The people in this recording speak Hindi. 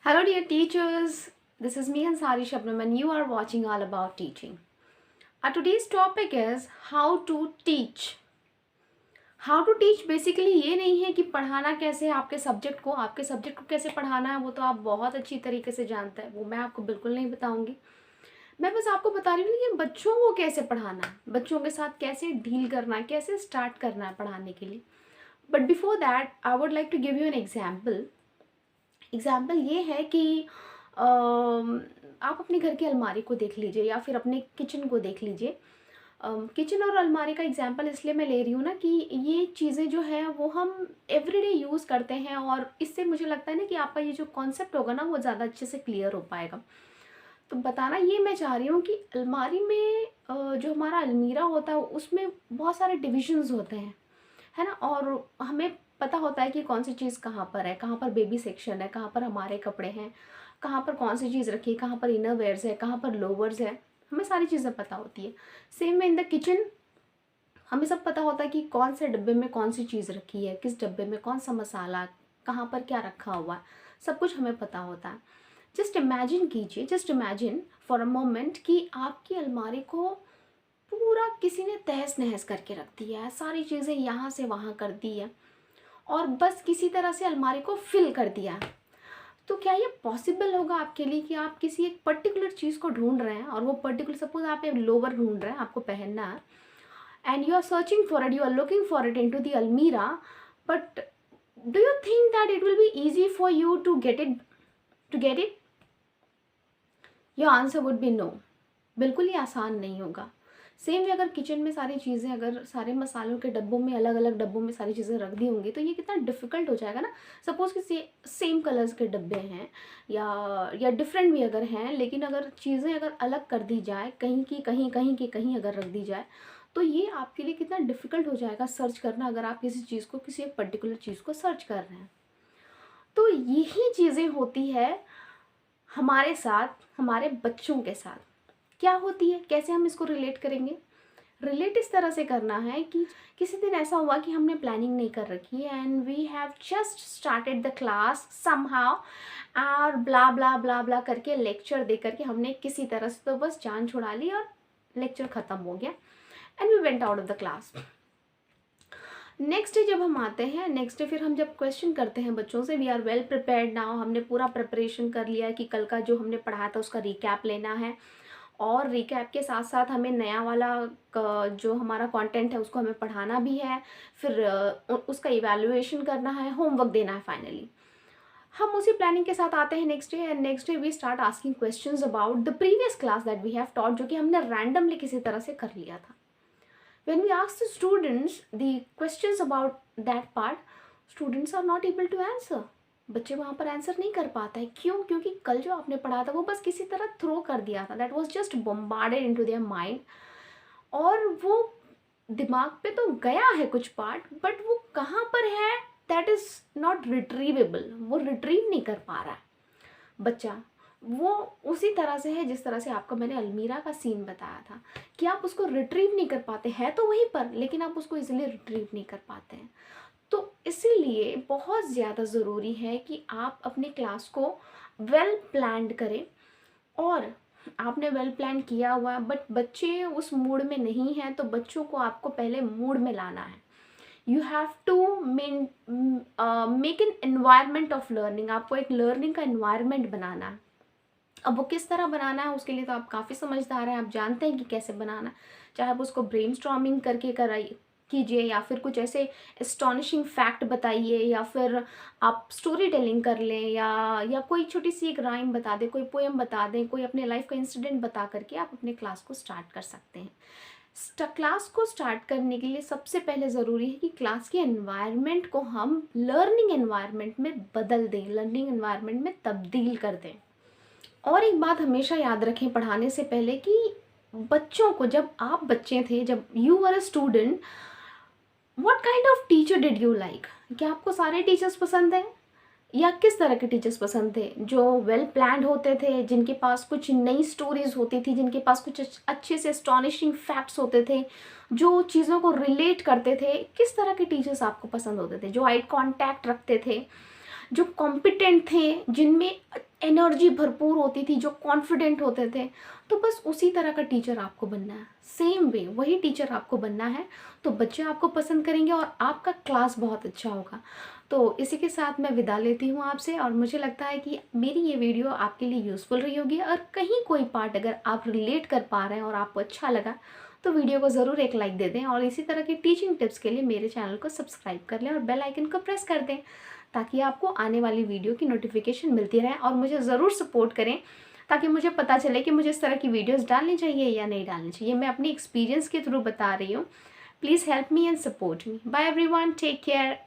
Hello, dear teachers. This is me, Ansari Shabnam, and you are watching All About Teaching. Our today's topic is how to teach. How to teach basically ये नहीं है कि पढ़ाना कैसे है आपके सब्जेक्ट को कैसे पढ़ाना है वो तो आप बहुत अच्छी तरीके से जानते हैं, वो मैं आपको बिल्कुल नहीं बताऊंगी। मैं बस आपको बता रही हूँ कि बच्चों को कैसे पढ़ाना है, बच्चों के साथ कैसे डील करना है, कैसे स्टार्ट करना है पढ़ाने के लिए। But before that I would like to give you an example ये है कि आप अपने घर की अलमारी को देख लीजिए या फिर अपने किचन को देख लीजिए। किचन और अलमारी का एग्जाम्पल इसलिए मैं ले रही हूँ ना कि ये चीज़ें जो है वो हम एवरीडे यूज़ करते हैं और इससे मुझे लगता है ना कि आपका ये जो कॉन्सेप्ट होगा ना वो ज़्यादा अच्छे से क्लियर हो पाएगा। तो बताना ये मैं चाह रही हूँ कि अलमारी में जो हमारा अलमीरा होता है उसमें बहुत सारे डिविजन्स होते हैं, है ना। और हमें पता होता है कि कौन सी चीज़ कहाँ पर है, कहाँ पर बेबी सेक्शन है, कहाँ पर हमारे कपड़े हैं, कहाँ पर कौन सी चीज़ रखी है, कहाँ पर इनर वेयर्स है, कहाँ पर लोवर्स है, हमें सारी चीज़ें पता होती है। Same way in the kitchen हमें सब पता होता है कि कौन से डब्बे में कौन सी चीज़ रखी है, किस डब्बे में कौन सा मसाला, कहाँ पर क्या रखा हुआ है, सब कुछ हमें पता होता है। Just imagine for a moment कि आपकी अलमारी को पूरा किसी ने तहस नहस करके रख दिया है, सारी चीज़ें यहाँ से वहाँ कर दी है और बस किसी तरह से अलमारी को फिल कर दिया है। तो क्या ये पॉसिबल होगा आपके लिए कि आप किसी एक पर्टिकुलर चीज़ को ढूंढ रहे हैं और वो पर्टिकुलर, सपोज आप एक लोवर ढूंढ रहे हैं, आपको पहनना है, and you are searching for it, you are looking for it into the almirah, but do you think that it will be easy for you to get it? Your answer would be no. बिल्कुल ही आसान नहीं होगा। सेम वे अगर किचन में सारी चीज़ें, अगर सारे मसालों के डब्बों में, अलग अलग डब्बों में सारी चीज़ें रख दी होंगी तो ये कितना डिफ़िकल्ट हो जाएगा ना। सपोज़ कि सेम कलर्स के डब्बे हैं या डिफरेंट भी अगर हैं, लेकिन अगर चीज़ें अगर अलग कर दी जाए, कहीं की कहीं अगर रख दी जाए, तो ये आपके लिए कितना डिफ़िकल्ट हो जाएगा सर्च करना, अगर आप किसी चीज़ को, किसी एक पर्टिकुलर चीज़ को सर्च कर रहे हैं। तो यही चीज़ें होती है हमारे साथ, हमारे बच्चों के साथ क्या होती है, कैसे हम इसको रिलेट करेंगे। रिलेट इस तरह से करना है कि किसी दिन ऐसा हुआ कि हमने प्लानिंग नहीं कर रखी and we have just started the class somehow और ब्ला ब्ला ब्ला ब्ला करके लेक्चर दे करके हमने किसी तरह से तो बस जान छुड़ा ली और लेक्चर ख़त्म हो गया and we went out of the class. Next day जब हम आते हैं, नेक्स्ट डे फिर हम जब क्वेश्चन करते हैं बच्चों से, we are well prepared now, हमने पूरा प्रिपरेशन कर लिया कि कल का जो हमने पढ़ाया था उसका रिकैप लेना है और रिकैप के साथ साथ हमें नया वाला जो हमारा कंटेंट है उसको हमें पढ़ाना भी है, फिर उसका इवैल्यूएशन करना है, होमवर्क देना है। फाइनली हम उसी प्लानिंग के साथ आते हैं next day and next day we start asking questions about the previous class that we have taught, जो कि हमने रैंडमली किसी तरह से कर लिया था। When we ask the students the questions about that part, students are not able to answer. बच्चे वहाँ पर आंसर नहीं कर पाता है। क्यों? क्योंकि कल जो आपने पढ़ा था वो बस किसी तरह थ्रो कर दिया था, that was just bombarded into their mind, और वो दिमाग पे तो गया है कुछ पार्ट, बट वो कहाँ पर है दैट इज़ नॉट रिट्रीवेबल, वो रिट्रीव नहीं कर पा रहा है बच्चा। वो उसी तरह से है जिस तरह से आपको मैंने अलमीरा का सीन बताया था कि आप उसको रिट्रीव नहीं कर पाते हैं, तो वहीं पर, लेकिन आप उसको इजीली रिट्रीव नहीं कर पाते हैं। तो इसीलिए बहुत ज़्यादा ज़रूरी है कि आप अपने क्लास को वेल प्लान्ड करें। और आपने वेल प्लान किया हुआ बट बच्चे उस मूड में नहीं हैं, तो बच्चों को आपको पहले मूड में लाना है। You have to make an environment of learning, आपको एक लर्निंग का एनवायरनमेंट बनाना है। अब वो किस तरह बनाना है उसके लिए तो आप काफ़ी समझदार हैं, आप जानते हैं कि कैसे बनाना है। चाहे आप उसको ब्रेनस्टॉर्मिंग करके कराइए कीजिए, या फिर कुछ ऐसे एस्टॉनिशिंग फैक्ट बताइए, या फिर आप स्टोरी टेलिंग कर लें, या कोई छोटी सी एक राइम बता दें, कोई पोएम बता दें, कोई अपने लाइफ का इंसिडेंट बता करके आप अपने क्लास को स्टार्ट कर सकते हैं। क्लास को स्टार्ट करने के लिए सबसे पहले ज़रूरी है कि क्लास के एनवायरनमेंट को हम लर्निंग एनवायरनमेंट में बदल दें, लर्निंग एनवायरनमेंट में तब्दील कर दें। और एक बात हमेशा याद रखें पढ़ाने से पहले कि बच्चों को, जब आप बच्चे थे, जब you were a student, what kind of teacher did you like? क्या आपको सारे टीचर्स पसंद हैं, या किस तरह के टीचर्स पसंद थे? जो वेल प्लान्ड होते थे, जिनके पास कुछ नई स्टोरीज होती थी, जिनके पास कुछ अच्छे से एस्टॉनिशिंग फैक्ट्स होते थे, जो चीज़ों को रिलेट करते थे? किस तरह के टीचर्स आपको पसंद होते थे? जो आई कांटेक्ट रखते थे, जो कॉम्पिटेंट थे, जिनमें एनर्जी भरपूर होती थी, जो कॉन्फिडेंट होते थे। तो बस उसी तरह का टीचर आपको बनना है, सेम वे वही टीचर आपको बनना है। तो बच्चे आपको पसंद करेंगे और आपका क्लास बहुत अच्छा होगा। तो इसी के साथ मैं विदा लेती हूँ आपसे, और मुझे लगता है कि मेरी ये वीडियो आपके लिए यूज़फुल रही होगी। और कहीं कोई पार्ट अगर आप रिलेट कर पा रहे हैं और आपको अच्छा लगा, तो वीडियो को ज़रूर एक लाइक दे दें, और इसी तरह की टीचिंग टिप्स के लिए मेरे चैनल को सब्सक्राइब कर लें और बेल आइकन को प्रेस कर दें, ताकि आपको आने वाली वीडियो की नोटिफिकेशन मिलती रहे। और मुझे ज़रूर सपोर्ट करें, ताकि मुझे पता चले कि मुझे इस तरह की वीडियोस डालनी चाहिए या नहीं डालनी चाहिए। मैं अपनी एक्सपीरियंस के थ्रू बता रही हूँ। Please help me and support me. Bye everyone, take care.